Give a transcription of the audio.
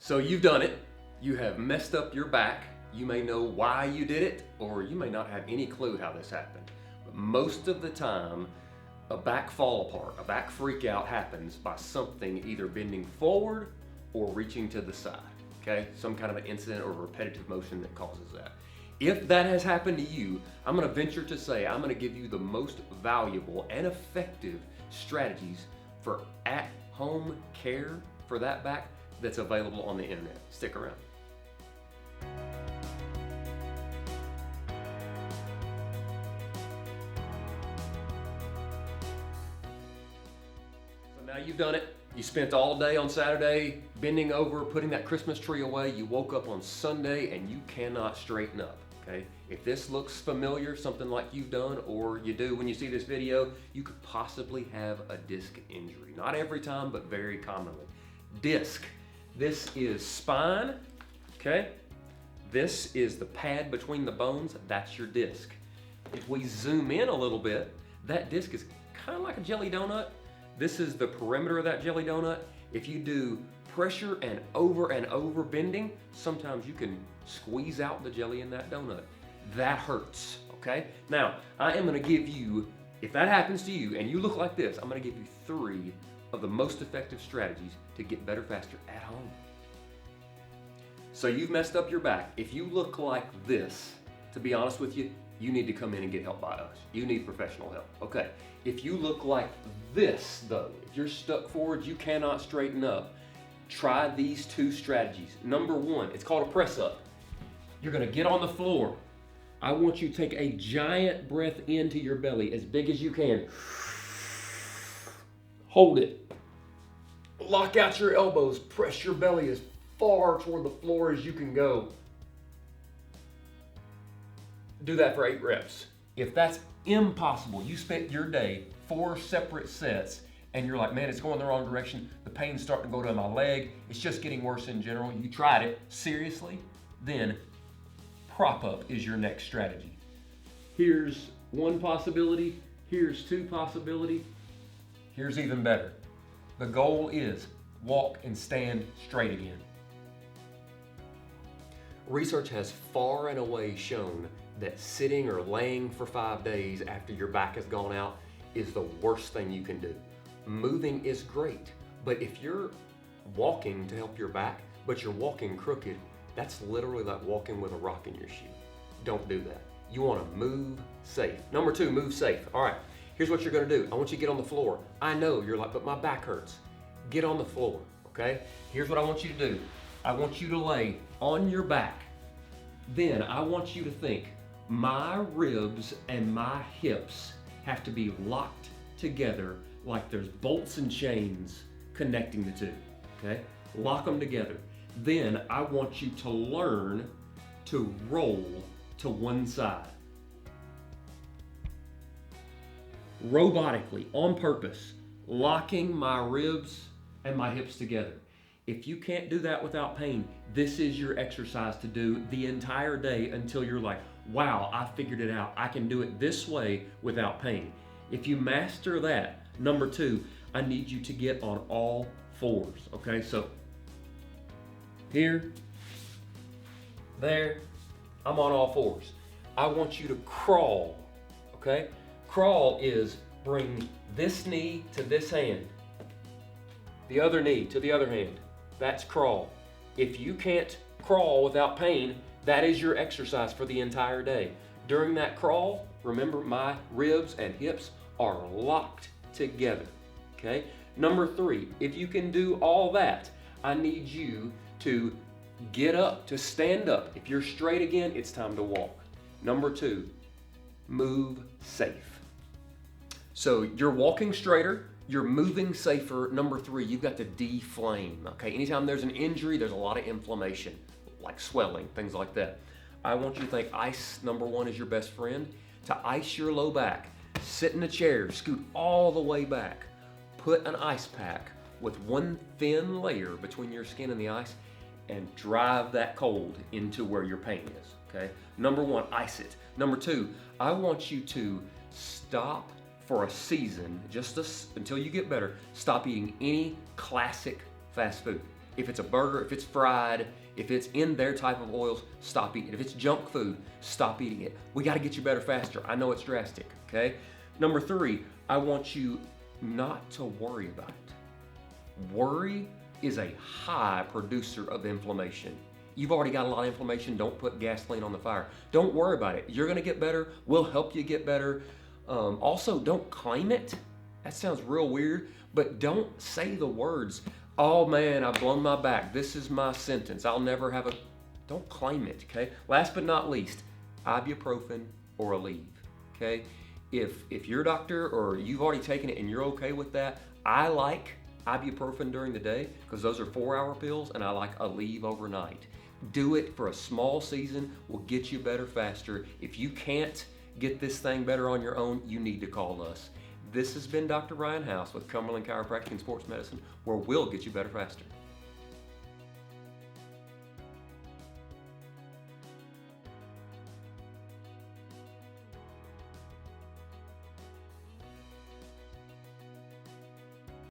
So you've done it. You have messed up your back. You may know why you did it, or you may not have any clue how this happened. But most of the time, a back fall apart, a back freak out happens by something either bending forward or reaching to the side, okay? Some kind of an incident or repetitive motion that causes that. If that has happened to you, I'm gonna venture to say I'm gonna give you the most valuable and effective strategies for at-home care for that back that's available on the internet. Stick around. So now you've done it. You spent all day on Saturday bending over, putting that Christmas tree away. You woke up on Sunday and you cannot straighten up, okay? If this looks familiar, something like you've done or you do when you see this video, you could possibly have a disc injury. Not every time, but very commonly. Disc. This is spine, okay? This is the pad between the bones, that's your disc. If we zoom in a little bit, that disc is kind of like a jelly donut. This is the perimeter of that jelly donut. If you do pressure and over bending, sometimes you can squeeze out the jelly in that donut. That hurts, okay? Now, I am gonna give you, if that happens to you and you look like this, I'm gonna give you 3 of the most effective strategies to get better faster at home. So you've messed up your back. If you look like this, to be honest with you, you need to come in and get help by us. You need professional help, okay? If you look like this though, if you're stuck forward, you cannot straighten up, try these 2 strategies. Number 1, it's called a press up. You're gonna get on the floor. I want you to take a giant breath into your belly, as big as you can. Hold it. Lock out your elbows. Press your belly as far toward the floor as you can go. Do that for 8 reps. If that's impossible, you spent your day 4 separate sets and you're like, man, it's going the wrong direction. The pain's starting to go to my leg. It's just getting worse in general. You tried it seriously, then prop up is your next strategy. Here's 1 possibility. Here's 2 possibility. Here's even better. The goal is walk and stand straight again. Research has far and away shown that sitting or laying for 5 days after your back has gone out is the worst thing you can do. Moving is great, but if you're walking to help your back, but you're walking crooked, that's literally like walking with a rock in your shoe. Don't do that. You want to move safe. Number 2, move safe. All right, here's what you're going to do. I want you to get on the floor. I know you're like, but my back hurts. Get on the floor, okay? Here's what I want you to do. I want you to lay on your back. Then I want you to think, my ribs and my hips have to be locked together like there's bolts and chains connecting the 2, okay? Lock them together. Then I want you to learn to roll to one side. Robotically, on purpose, locking my ribs and my hips together. If you can't do that without pain, this is your exercise to do the entire day until you're like, wow, I figured it out. I can do it this way without pain. If you master that, number 2, I need you to get on all 4s, okay? So here, there, I'm on all 4s. I want you to crawl, okay? Crawl is bring this knee to this hand, the other knee to the other hand. That's crawl. If you can't crawl without pain, that is your exercise for the entire day. During that crawl, remember my ribs and hips are locked together, okay? Number 3, if you can do all that, I need you to get up, to stand up. If you're straight again, it's time to walk. Number 2, move safe. So you're walking straighter, you're moving safer. Number 3, you've got to deflame, okay? Anytime there's an injury, there's a lot of inflammation, like swelling, things like that. I want you to think ice, number 1, is your best friend. To ice your low back, sit in a chair, scoot all the way back, put an ice pack with 1 thin layer between your skin and the ice, and drive that cold into where your pain is, okay? Number 1, ice it. Number 2, I want you to stop for a season, until you get better, stop eating any classic fast food. If it's a burger, if it's fried, if it's in their type of oils, stop eating it. If it's junk food, stop eating it. We got to get you better faster. I know it's drastic, okay? Number 3, I want you not to worry about it. Worry is a high producer of inflammation. You've already got a lot of inflammation. Don't put gasoline on the fire. Don't worry about it. You're going to get better. We'll help you get better. Also, don't claim it. That sounds real weird, but don't say the words, oh man, I've blown my back. This is my sentence. I'll never have a... Don't claim it, okay? Last but not least, ibuprofen or Aleve, okay? If your doctor or you've already taken it and you're okay with that, I like ibuprofen during the day because those are 4-hour pills, and I like Aleve overnight. Do it for a small season. Will get you better faster. If you can't get this thing better on your own, you need to call us. This has been Dr. Ryan House with Cumberland Chiropractic and Sports Medicine, where we'll get you better faster.